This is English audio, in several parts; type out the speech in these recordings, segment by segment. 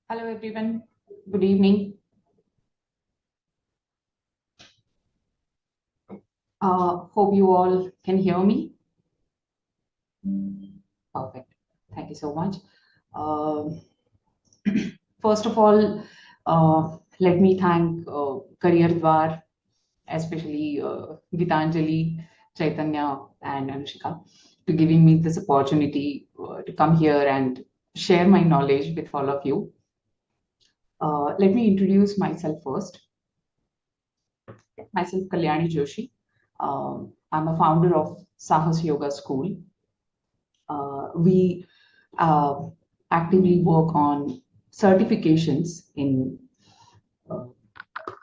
Hello everyone. Good evening. Hope you all can hear me. Perfect. Thank you so much. Um, First of all, let me thank Career Dwar, especially Gitanjali, Chaitanya, and Anushika, to giving me this opportunity to come here and share my knowledge with all of you. Let me introduce myself first. Myself, Kalyani Joshi. I'm a founder of Sahas Yoga School. We uh, actively work on certifications in uh,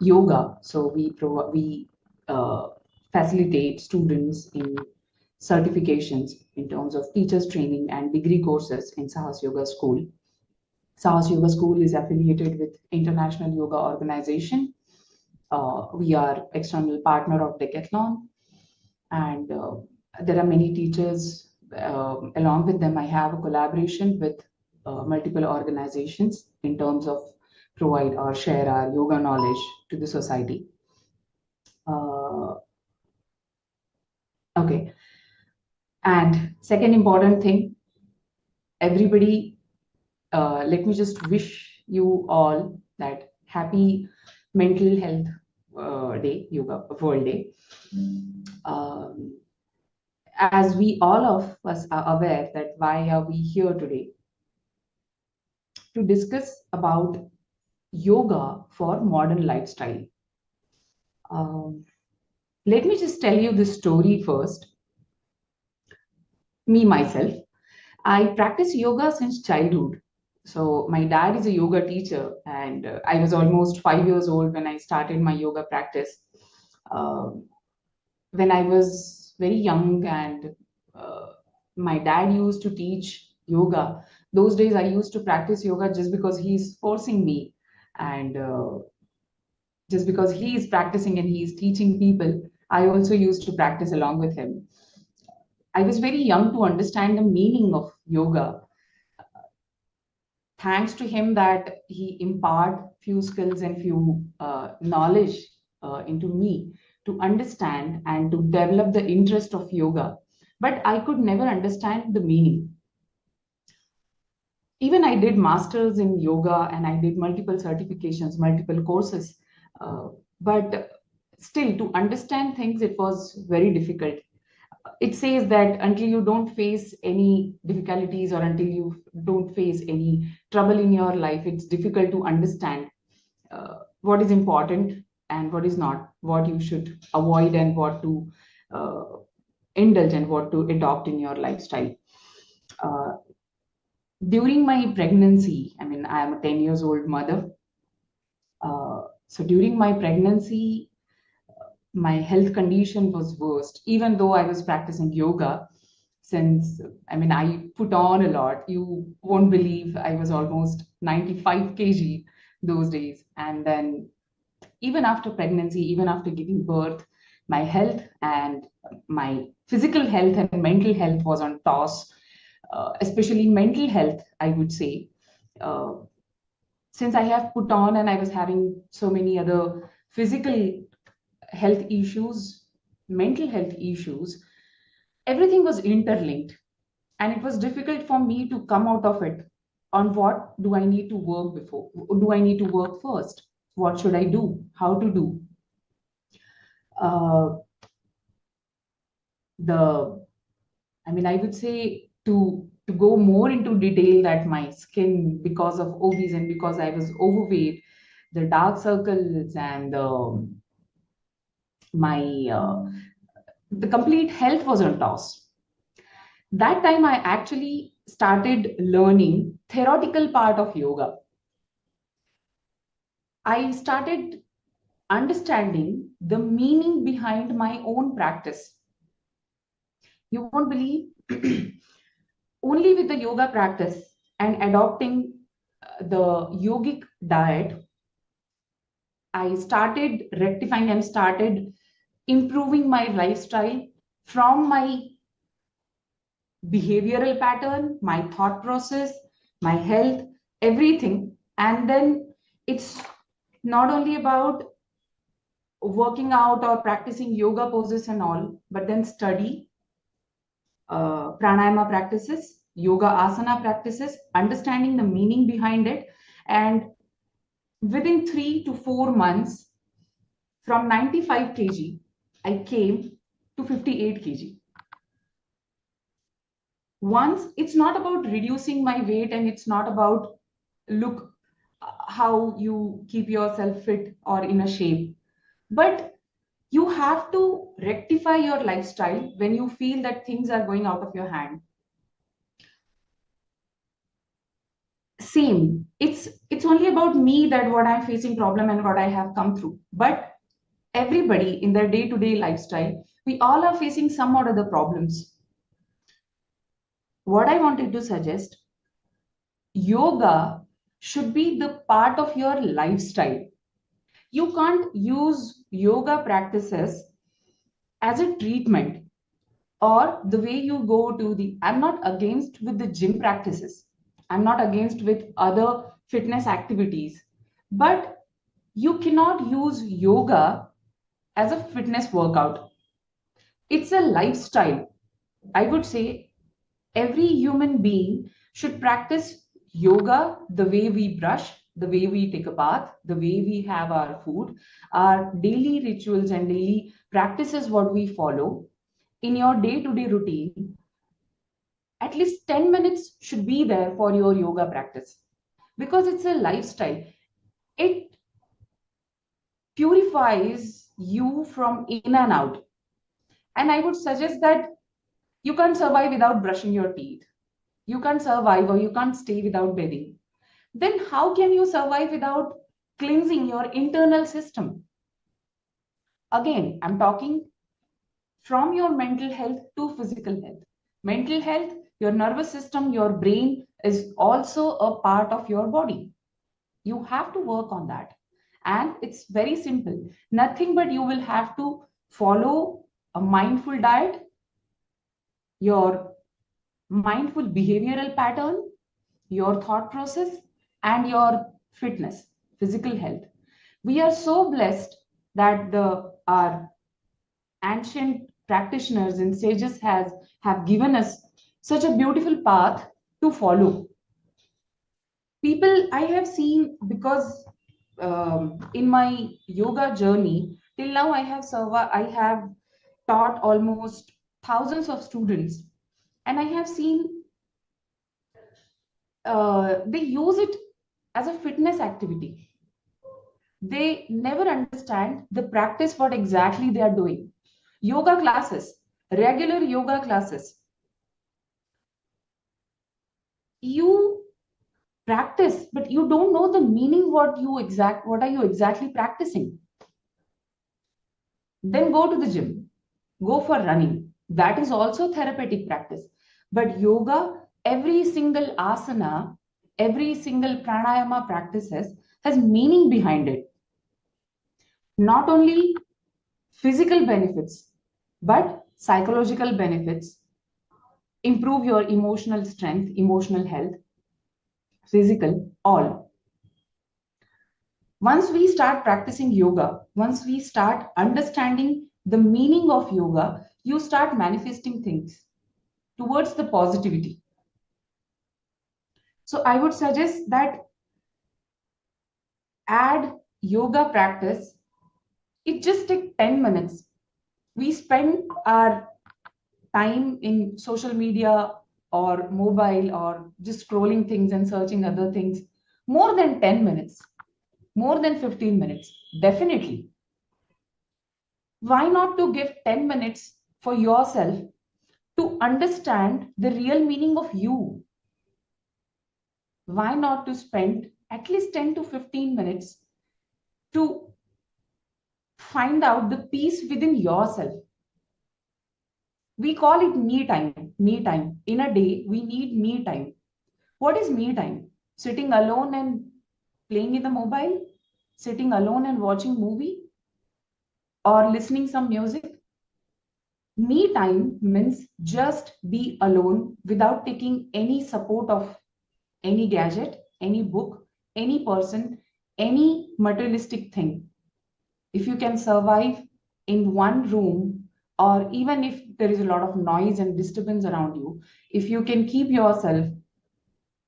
yoga. So we uh, facilitate students in certifications in terms of teachers training and degree courses in Sahas Yoga School. Sahas Yoga School is affiliated with International Yoga Organization. We are external partner of Decathlon, and there are many teachers. Along with them, I have a collaboration with multiple organizations in terms of provide or share our yoga knowledge to the society. Uh, okay, and second important thing, everybody, let me just wish you all that happy mental health day, yoga world day. Um, as we all of us are aware that why are we here today to discuss about yoga for modern lifestyle. Um, Let me just tell you this story first. Me, myself, I practice yoga since childhood. So, my dad is a yoga teacher, and I was almost 5 years old when I started my yoga practice. Um when I was very young, and uh, my dad used to teach yoga. Those days, I used to practice yoga just because he's forcing me, and just because he is practicing and he is teaching people, I also used to practice along with him. I was very young to understand the meaning of yoga. Thanks to him that he impart few skills and few knowledge into me to understand and to develop the interest of yoga. But I could never understand the meaning. Even I did masters in yoga and I did multiple certifications, multiple courses. But still, to understand things, it was very difficult. It says that until you don't face any difficulties or until you don't face any trouble in your life, it's difficult to understand what is important and what is not, what you should avoid and what to uh, indulge and what to adopt in your lifestyle. Uh, During my pregnancy, I mean, I am a 10 years old mother. So during my pregnancy, my health condition was worst, even though I was practicing yoga. Since, I mean, I put on a lot. You won't believe I was almost 95 kg those days. And then, even after pregnancy, even after giving birth, my health and my physical health and mental health was on toss, especially mental health, I would say. Uh, since I have put on and I was having so many other physical health issues, mental health issues, everything was interlinked. And it was difficult for me to come out of it. On what do I need to work before? Do I need to work first? What should I do? How to do? Uh, the I mean, I would say to go more into detail that my skin, because of obese and because I was overweight, the dark circles and my the complete health was on toss. That time, I actually started learning theoretical part of yoga. I started understanding the meaning behind my own practice. You won't believe, only with the yoga practice and adopting the yogic diet, I started rectifying and started improving my lifestyle from my behavioral pattern, my thought process, my health, everything. And then it's not only about working out or practicing yoga poses and all, but then study pranayama practices, yoga asana practices, understanding the meaning behind it. And within 3 to 4 months, from 95 kg, I came to 58 kg. Once, it's not about reducing my weight, and it's not about look how you keep yourself fit or in a shape, but you have to rectify your lifestyle when you feel that things are going out of your hand. Same, it's only about me, that what I'm facing problem and what I have come through, but everybody in their day-to-day lifestyle, we all are facing some or other problems. What I wanted to suggest, yoga should be the part of your lifestyle. You can't use yoga practices as a treatment, or the way you go to the, I'm not against with the gym practices, I'm not against with other fitness activities, but you cannot use yoga as a fitness workout. It's a lifestyle. I would say every human being should practice yoga the way we brush, the way we take a bath, the way we have our food, our daily rituals and daily practices, what we follow in your day to day routine. At least 10 minutes should be there for your yoga practice, because it's a lifestyle. It purifies you from in and out. And I would suggest that you can't survive without brushing your teeth. You can't survive or you can't stay without bathing. Then how can you survive without cleansing your internal system? Again, I'm talking from your mental health to physical health. Mental health, your nervous system, your brain is also a part of your body. You have to work on that. And it's very simple. Nothing but you will have to follow a mindful diet, your mindful behavioral pattern, your thought process, and your fitness, physical health. We are so blessed that our ancient practitioners and sages have given us such a beautiful path to follow. People I have seen, because in my yoga journey till now, I have taught almost thousands of students, and I have seen they use it as a fitness activity. They never understand the practice, what exactly they are doing. Yoga classes, regular yoga classes, you practice, but you don't know the meaning, what are you exactly practicing. Then go to the gym, go for running. That is also therapeutic practice. But yoga, every single asana, every single pranayama practices has meaning behind it. Not only physical benefits, but psychological benefits, improve your emotional strength, emotional health, physical, all. Once we start practicing yoga, once we start understanding the meaning of yoga, you start manifesting things towards the positivity. So I would suggest that add yoga practice. It just takes 10 minutes. We spend our time in social media or mobile or just scrolling things and searching other things more than 10 minutes, more than 15 minutes, definitely. Why not to give 10 minutes for yourself to understand the real meaning of you? Why not to spend at least 10 to 15 minutes to find out the peace within yourself? We call it me time. Me time. In a day, we need me time. What is me time? Sitting alone and playing in the mobile? Sitting alone and watching movie? Or listening some music? Me time means just be alone without taking any support of any gadget, any book, any person, any materialistic thing. If you can survive in one room, or even if there is a lot of noise and disturbance around you, if you can keep yourself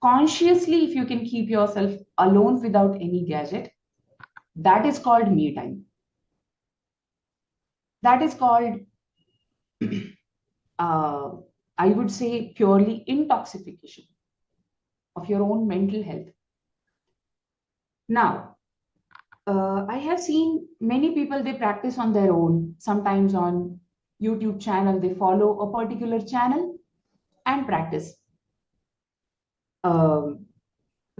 consciously, if you can keep yourself alone without any gadget, that is called me time. That is called, uh, I would say, purely intoxication of your own mental health. Now, I have seen many people, they practice on their own, sometimes on YouTube channel, they follow a particular channel and practice. Um,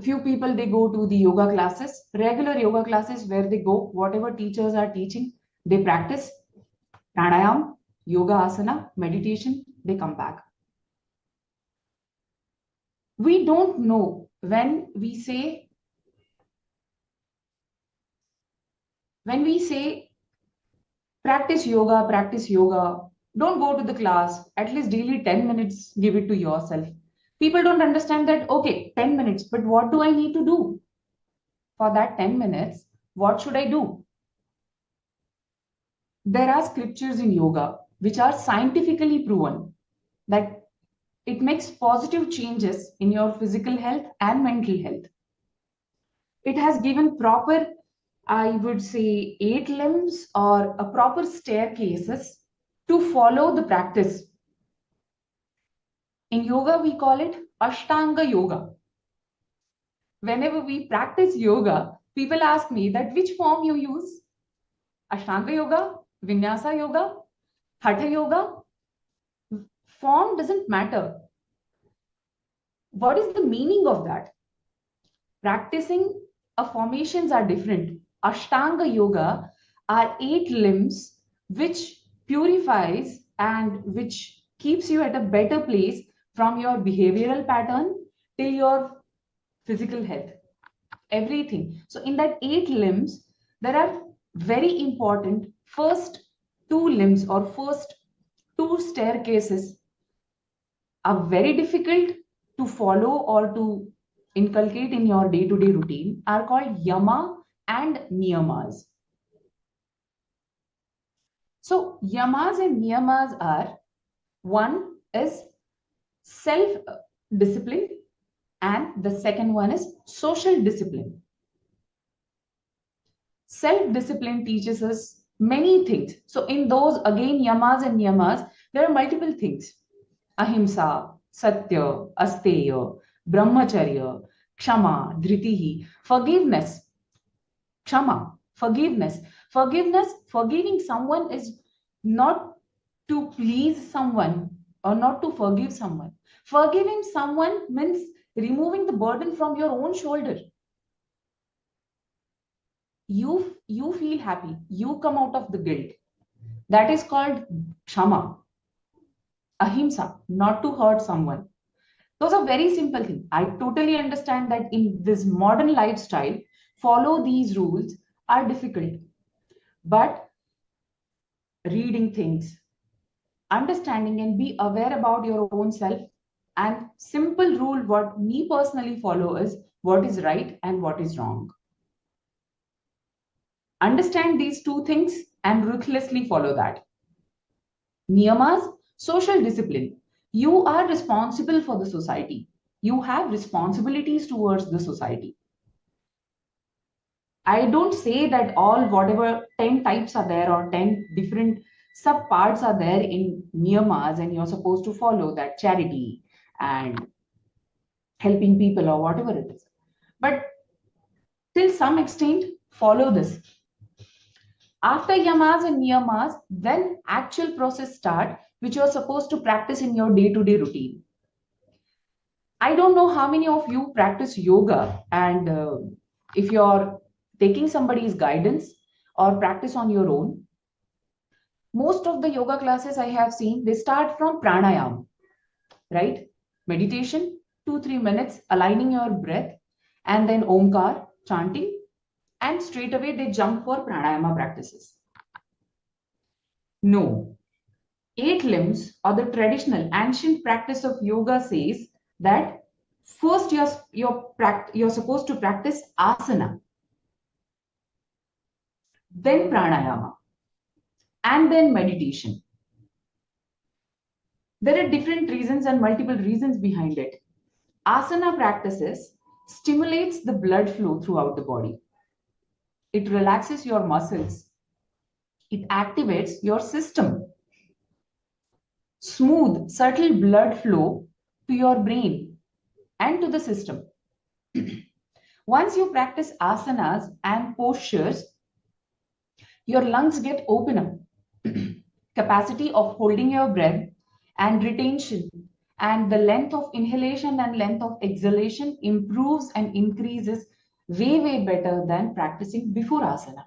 few people, they go to the yoga classes, regular yoga classes where they go, whatever teachers are teaching, they practice pranayam, yoga asana, meditation, they come back. We don't know when we say practice yoga, don't go to the class, at least daily 10 minutes, give it to yourself. People don't understand that, okay, 10 minutes, but what do I need to do for that 10 minutes? What should I do? There are scriptures in yoga which are scientifically proven that it makes positive changes in your physical health and mental health. It has given proper, I would say, 8 limbs or a proper staircases to follow the practice. In yoga, we call it Ashtanga Yoga. Whenever we practice yoga, people ask me that which form you use. Ashtanga Yoga, Vinyasa Yoga, Hatha Yoga. Form doesn't matter. What is the meaning of that? Practicing formations are different. Ashtanga Yoga are 8 limbs which purifies and which keeps you at a better place from your behavioral pattern till your physical health, everything. So in that 8 limbs, there are very important first 2 limbs or first 2 staircases are very difficult to follow or to inculcate in your day-to-day routine are called yama and niyamas. So yamas and niyamas are, one is self discipline and the second one is social discipline. Self discipline teaches us many things. So in those, again, yamas and niyamas, there are multiple things: ahimsa, satya, asteya, brahmacharya, kshama, dhritihi, forgiveness, kshama, forgiveness. Forgiveness, forgiving someone is not to please someone or not to forgive someone. Forgiving someone means removing the burden from your own shoulder. You feel happy, you come out of the guilt. That is called kshama, ahimsa, not to hurt someone. Those are very simple things. I totally understand that in this modern lifestyle, follow these rules are difficult. But reading things, understanding and be aware about your own self, and simple rule what me personally follow is what is right and what is wrong. Understand these two things and ruthlessly follow that. Niyamas, social discipline. You are responsible for the society. You have responsibilities towards the society. I don't say that all whatever 10 types are there or 10 different sub parts are there in niyamas and you're supposed to follow that, charity and helping people or whatever it is. But till some extent, follow this. After yamas and niyamas, then actual process start, which you're supposed to practice in your day-to-day routine. I don't know how many of you practice yoga, and if you're taking somebody's guidance or practice on your own, most of the yoga classes I have seen, they start from pranayam, right? Meditation, 2-3 minutes, aligning your breath, and then omkar, chanting, and straight away they jump for pranayama practices. No, 8 limbs or the traditional ancient practice of yoga says that First, you're supposed to practice asana, then pranayama, and then meditation. There are different reasons and multiple reasons behind it. Asana practices stimulates the blood flow throughout the body. It relaxes your muscles. It activates your system. Smooth, subtle blood flow to your brain and to the system. Once you practice asanas and postures, your lungs get open up. Capacity of holding your breath and retention and the length of inhalation and length of exhalation improves and increases way better than practicing before asana.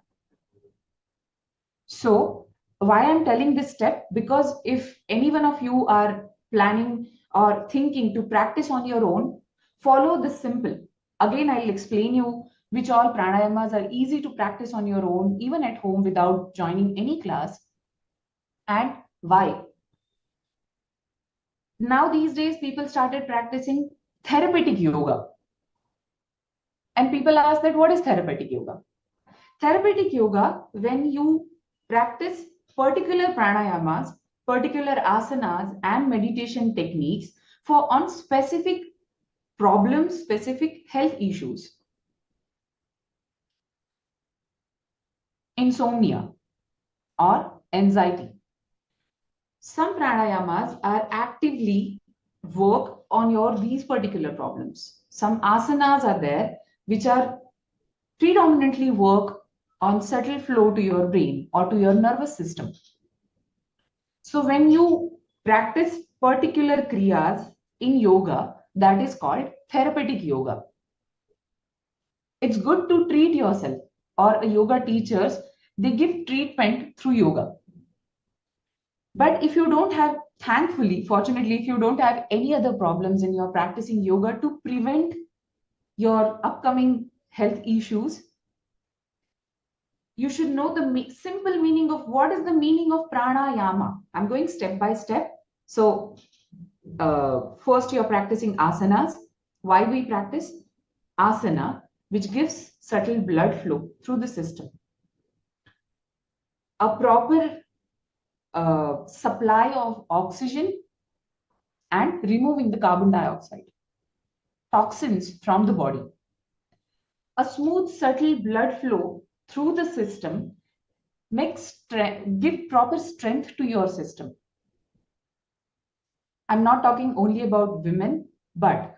So why I'm telling this step, because if any one of you are planning or thinking to practice on your own, follow this simple. Again, I'll explain you which all pranayamas are easy to practice on your own, even at home without joining any class, and why. Now, these days, people started practicing therapeutic yoga. And people ask that what is therapeutic yoga? Therapeutic yoga, when you practice particular pranayamas, particular asanas, and meditation techniques for on specific problems, specific health issues. Insomnia or anxiety. Some pranayamas are actively work on your these particular problems. Some asanas are there which are predominantly work on subtle flow to your brain or to your nervous system. So when you practice particular kriyas in yoga, that is called therapeutic yoga. It's good to treat yourself, or yoga teachers, they give treatment through yoga. But if you don't have, thankfully, fortunately, if you don't have any other problems in your practicing yoga to prevent your upcoming health issues, you should know the simple meaning of what is the meaning of pranayama. I'm going step by step. So first you're practicing asanas. Why we practice? Asana, which gives subtle blood flow through the system. A proper supply of oxygen and removing the carbon dioxide, toxins from the body. A smooth, subtle blood flow through the system give proper strength to your system. I'm not talking only about women, but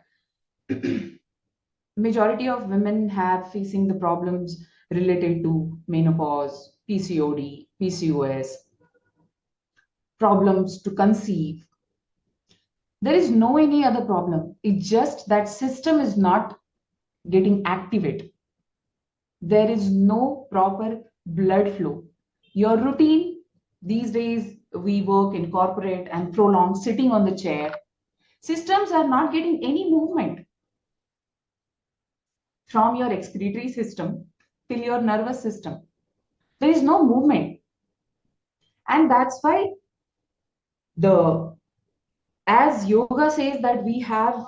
majority of women have facing the problems related to menopause, PCOD, PCOS, problems to conceive. There is no any other problem. It's just that system is not getting activated. There is no proper blood flow. Your routine, these days we work in corporate and prolonged sitting on the chair. Systems are not getting any movement from your excretory system till your nervous system. There is no movement. And that's why as yoga says that we have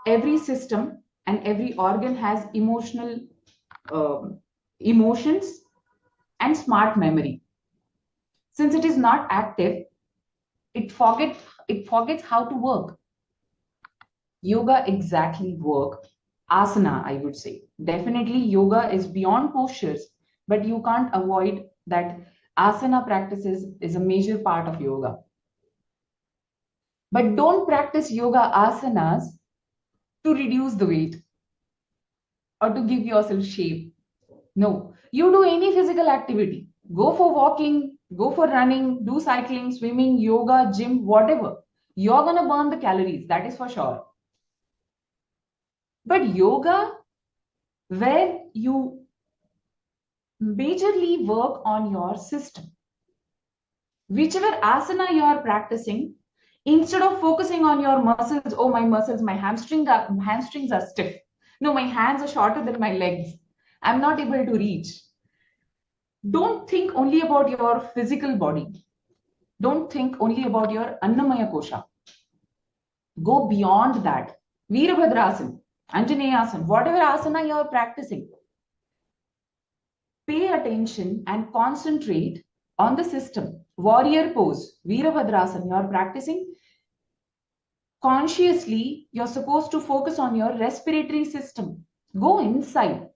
every system and every organ has emotions and smart memory. Since it is not active, it forgets how to work. Yoga exactly work. Asana, I would say. Definitely yoga is beyond postures, but you can't avoid that asana practices is a major part of yoga. But don't practice yoga asanas to reduce the weight or to give yourself shape. No, you do any physical activity. Go for walking, go for running, do cycling, swimming, yoga, gym, whatever. You're going to burn the calories, that is for sure. But yoga, where you majorly work on your system, whichever asana you are practicing, instead of focusing on your muscles, oh, my muscles, my hamstrings are stiff. No, my hands are shorter than my legs. I'm not able to reach. Don't think only about your physical body. Don't think only about your Annamaya Kosha. Go beyond that. Virabhadrasana, Anjaneyasana, whatever asana you are practicing, pay attention and concentrate on the system. Warrior pose, Virabhadrasana, you are practicing. Consciously, you're supposed to focus on your respiratory system. Go inside.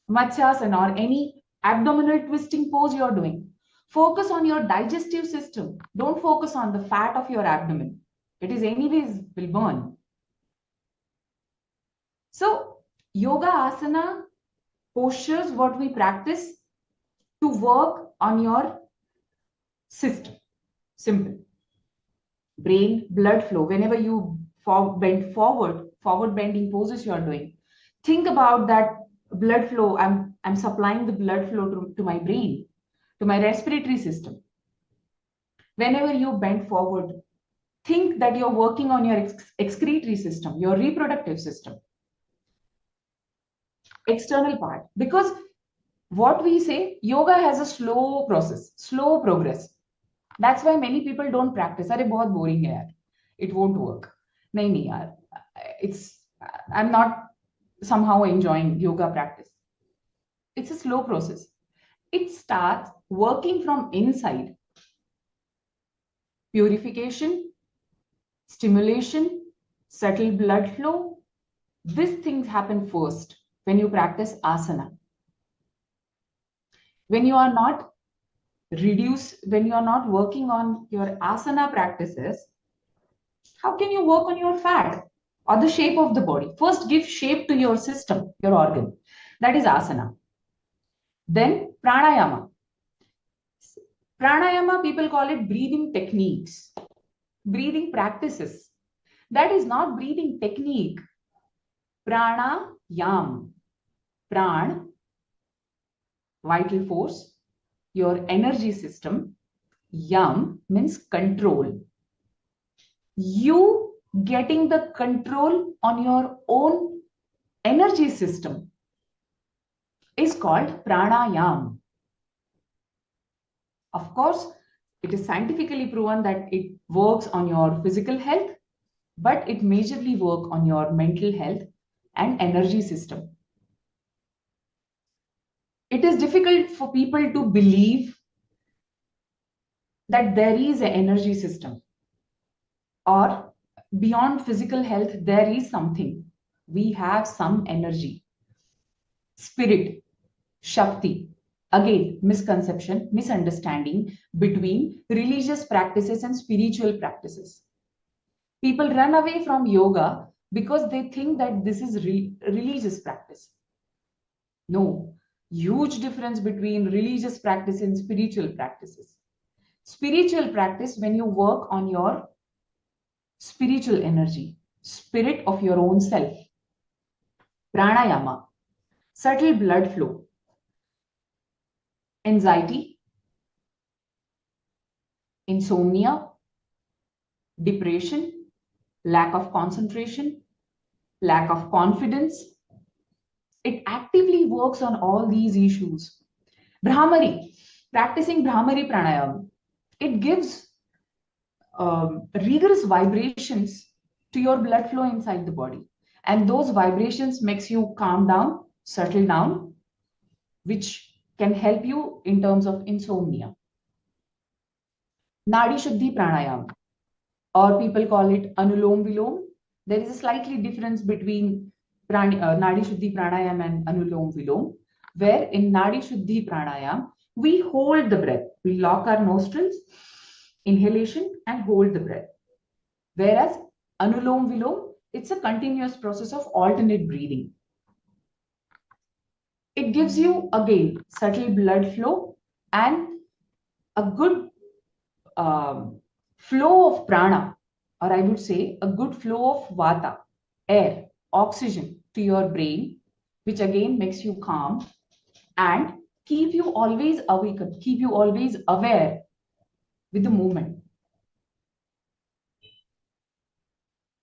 Matsyasana or any abdominal twisting pose you're doing. Focus on your digestive system. Don't focus on the fat of your abdomen. It is anyways will burn. So yoga asana postures, what we practice to work on your system. Simple. Brain, blood flow. Whenever you bend forward bending poses you are doing, think about that blood flow. I'm supplying the blood flow to my brain, to my respiratory system. Whenever you bend forward, think that you're working on your excretory system, your reproductive system, external part. Because what we say, yoga has a slow process, slow progress. That's why many people don't practice. अरे बहुत boring है यार. It won't work. नहीं यार. I'm not somehow enjoying yoga practice. It's a slow process. It starts working from inside. Purification, stimulation, subtle blood flow. These things happen first when you practice asana. When you are not working on your asana practices, how can you work on your fat or the shape of the body? First, give shape to your system, your organ. That is asana. Then pranayama. Pranayama, people call it breathing techniques, breathing practices. That is not breathing technique. Pranayam. Pran, vital force, your energy system. Yam means control. You getting the control on your own energy system is called pranayam. Of course, it is scientifically proven that it works on your physical health, but it majorly works on your mental health and energy system. It is difficult for people to believe that there is an energy system, or beyond physical health, there is something. We have some energy, spirit, Shakti. Again, misconception, misunderstanding between religious practices and spiritual practices. People run away from yoga because they think that this is religious practice. No, huge difference between religious practice and spiritual practices. Spiritual practice, when you work on your spiritual energy, spirit of your own self. Pranayama, subtle blood flow. Anxiety, insomnia, depression, lack of concentration, lack of confidence. It actively works on all these issues. Brahmari, practicing Brahmari pranayama, it gives rigorous vibrations to your blood flow inside the body. And those vibrations makes you calm down, settle down, which can help you in terms of insomnia. Nadi Shuddhi pranayama, or people call it Anulom Vilom. There is a slightly difference between Nadi Shuddhi pranayama and Anulom Vilom, where in Nadi Shuddhi pranayama, we hold the breath. We lock our nostrils, inhalation, and hold the breath. Whereas Anulom Vilom, it's a continuous process of alternate breathing. It gives you, again, subtle blood flow and a good flow of prana, or I would say a good flow of vata, air, oxygen to your brain, which again makes you calm and keep you always awakened, keep you always aware with the movement.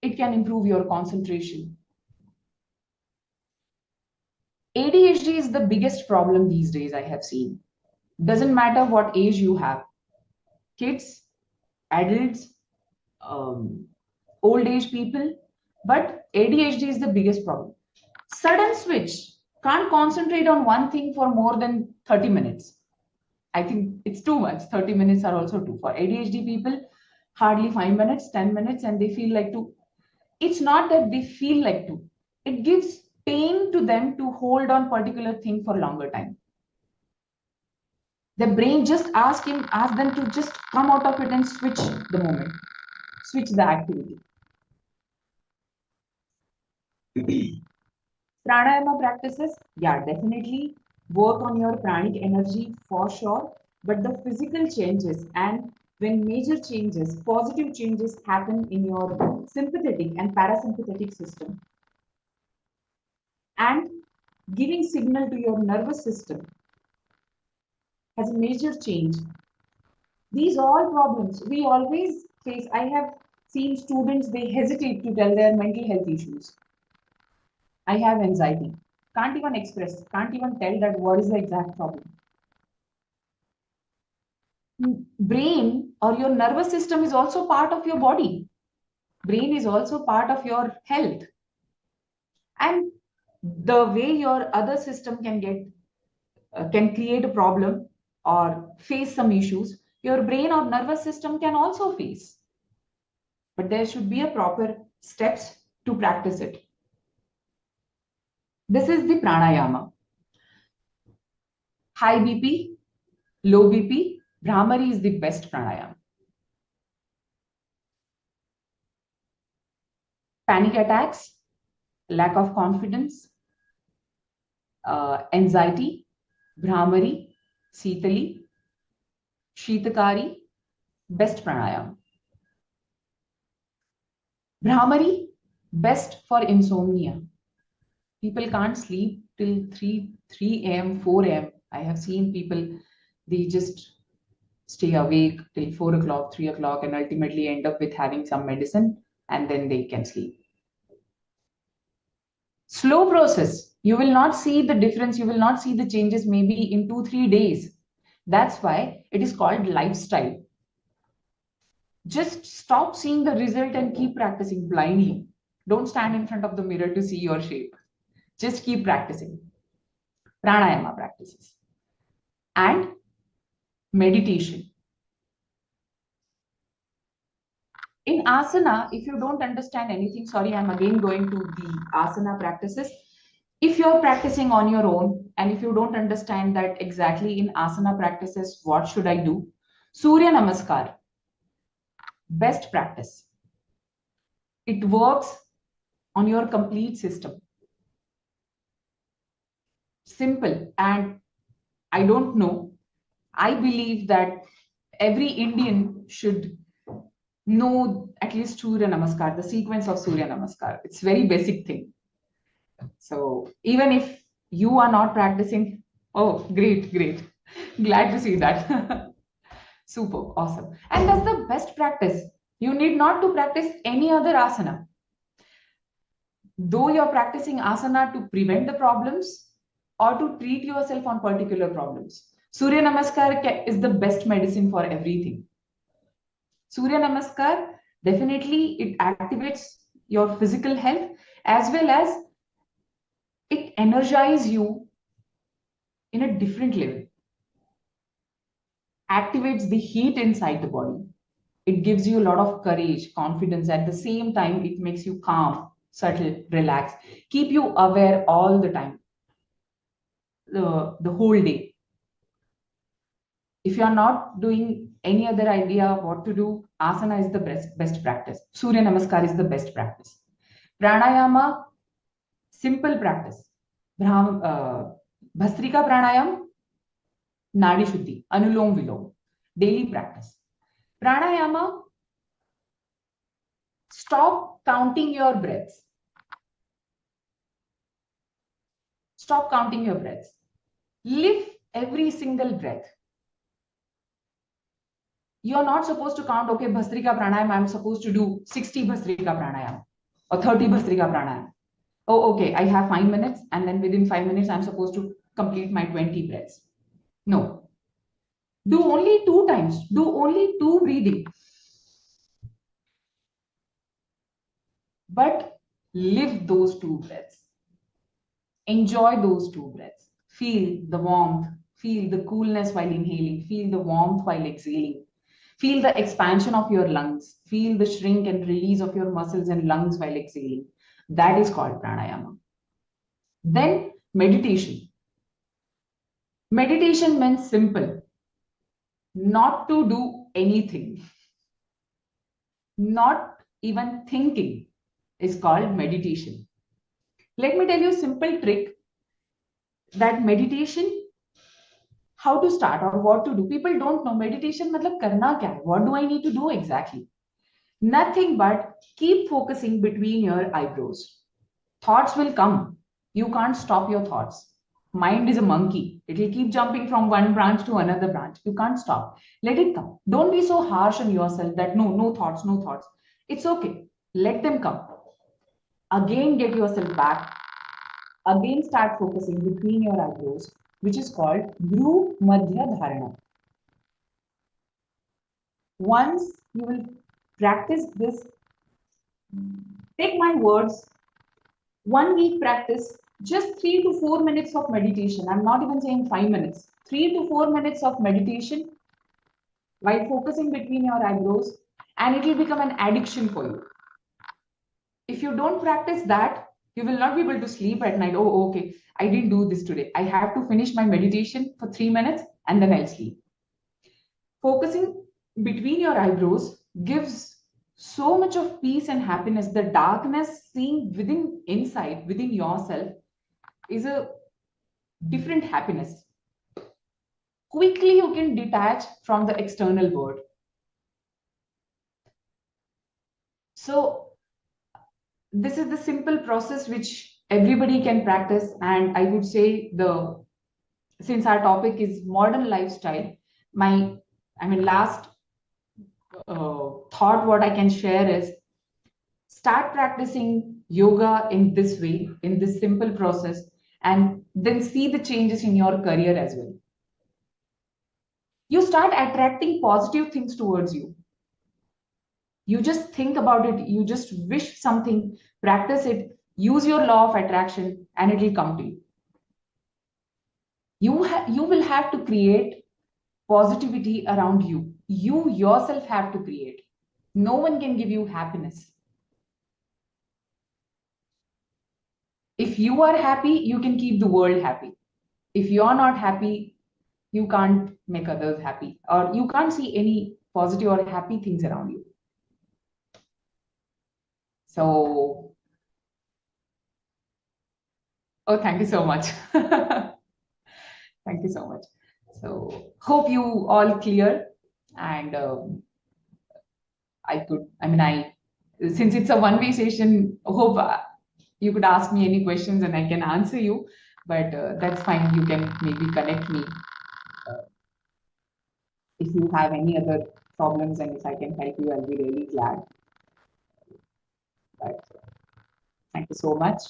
It can improve your concentration. ADHD is the biggest problem these days I have seen. Doesn't matter what age you have. Kids, adults, old age people, But ADHD is the biggest problem. Sudden switch, can't concentrate on one thing for more than 30 minutes. I think it's too much. 30 minutes are also too. For ADHD people, hardly 5 minutes, 10 minutes, and they feel like to. It's not that they feel like to. It gives pain to them to hold on particular thing for longer time. The brain just ask them to just come out of it and switch the moment, switch the activity. Pranayama practices, yeah, definitely work on your pranic energy for sure, but the physical changes and when major changes, positive changes happen in your sympathetic and parasympathetic system and giving signal to your nervous system has a major change. These all problems we always face. I have seen students, they hesitate to tell their mental health issues. I have anxiety. Can't even express, can't even tell that what is the exact problem. Brain or your nervous system is also part of your body. Brain is also part of your health. And the way your other system can can create a problem or face some issues, your brain or nervous system can also face. But there should be a proper steps to practice it. This is the pranayama. High BP, low BP, Brahmari is the best pranayama. Panic attacks, lack of confidence, anxiety, Brahmari, Sitali, Shitakari, best pranayama. Brahmari, best for insomnia. People can't sleep till 3 a.m., 4 a.m. I have seen people, they just stay awake till 4 o'clock, 3 o'clock, and ultimately end up with having some medicine and then they can sleep. Slow process. You will not see the difference. You will not see the changes maybe in 2, 3 days. That's why it is called lifestyle. Just stop seeing the result and keep practicing blindly. Don't stand in front of the mirror to see your shape. Just keep practicing. Pranayama practices. And meditation. In asana, if you don't understand anything, sorry, I'm again going to the asana practices. If you're practicing on your own and if you don't understand that exactly in asana practices, what should I do? Surya Namaskar, best practice. It works on your complete system. Simple. And I don't know, I believe that every Indian should know at least Surya Namaskar, the sequence of Surya Namaskar. It's very basic thing. So even if you are not practicing, oh, great, great. Glad to see that. Super, awesome. And that's the best practice. You need not to practice any other asana. Though you're practicing asana to prevent the problems or to treat yourself on particular problems. Surya Namaskar is the best medicine for everything. Surya Namaskar, definitely it activates your physical health as well as it energizes you in a different level. Activates the heat inside the body. It gives you a lot of courage, confidence. At the same time, it makes you calm, subtle, relaxed, keep you aware all the time, the whole day. If you are not doing any other idea what to do, asana is the best practice. Surya Namaskar is the best practice. Pranayama, simple practice. Bhastrika Pranayam, Nadi Shuddhi, Anulom Vilom, daily practice. Pranayama, stop counting your breaths. Stop counting your breaths. Live every single breath. You're not supposed to count, okay, Bhastrika Pranayam, I'm supposed to do 60 Bhastrika Pranayam or 30 Bhastrika Pranayam. Oh, okay, I have 5 minutes and then within 5 minutes, I'm supposed to complete my 20 breaths. No. Do only 2 times. Do only 2 breathing. But Live those 2 breaths. Enjoy those 2 breaths. Feel the warmth, feel the coolness while inhaling, feel the warmth while exhaling. Feel the expansion of your lungs, feel the shrink and release of your muscles and lungs while exhaling. That is called pranayama. Then meditation. Meditation means simple, not to do anything, not even thinking is called meditation. Let me tell you a simple trick that meditation, how to start or what to do. People don't know meditation matlab karna kya hai. What do I need to do exactly? Nothing but keep focusing between your eyebrows. Thoughts will come. You can't stop your thoughts. Mind is a monkey. It will keep jumping from one branch to another branch. You can't stop. Let it come. Don't be so harsh on yourself that no, no thoughts, no thoughts. It's okay. Let them come. Again, get yourself back. Again, start focusing between your eyebrows, which is called Dhruv Madhya Dharana. Once you will practice this, take my words, 1 week practice, just 3 to 4 minutes of meditation. I'm not even saying 5 minutes. 3 to 4 minutes of meditation while focusing between your eyebrows, and it will become an addiction for you. If you don't practice that, you will not be able to sleep at night. Oh, okay, I didn't do this today. I have to finish my meditation for 3 minutes and then I'll sleep. Focusing between your eyebrows gives so much of peace and happiness. The darkness seen within inside, within yourself, is a different happiness. Quickly you can detach from the external world. So this is the simple process which everybody can practice. And I would say since our topic is modern lifestyle, last thought what I can share is start practicing yoga in this way, in this simple process, and then see the changes in your career as well. You start attracting positive things towards you. You just think about it, you just wish something, practice it, use your law of attraction, and it will come to you. You will have to create positivity around you. You yourself have to create. No one can give you happiness. If you are happy, you can keep the world happy. If you are not happy, you can't make others happy, or you can't see any positive or happy things around you. So, oh, thank you so much. Thank you so much. So, hope you all clear. And since it's a one-way session, hope you could ask me any questions and I can answer you. But that's fine. You can maybe connect me if you have any other problems, and if I can help you, I'll be really glad. But thank you so much.